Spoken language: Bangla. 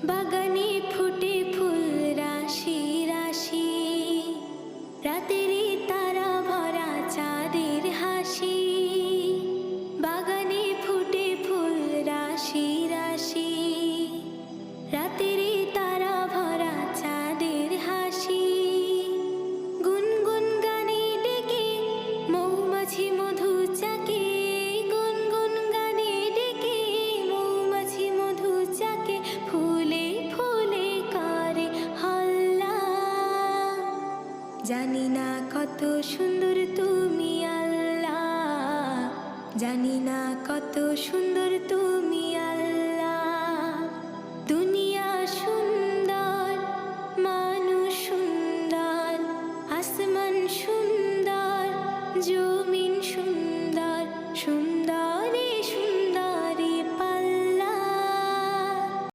বাগানে ফুটে ফুল রাশি রাশি, রাতেরই তারা ভরা চাঁদের হাসি। বাগানে ফুটে ফুল রাশি রাশি, রাতেরই তারা ভরা চাঁদের হাসি। গুনগুন গানে ডেকে মৌমাছি মধু চাকে, গুনগুন গানে ডেকে মৌমাছি মধু চাকে। ফুলে ফুলে করে হল্লা, জানি না কত সুন্দর তুমি আল্লাহ, জানি না কত সুন্দর তুমি।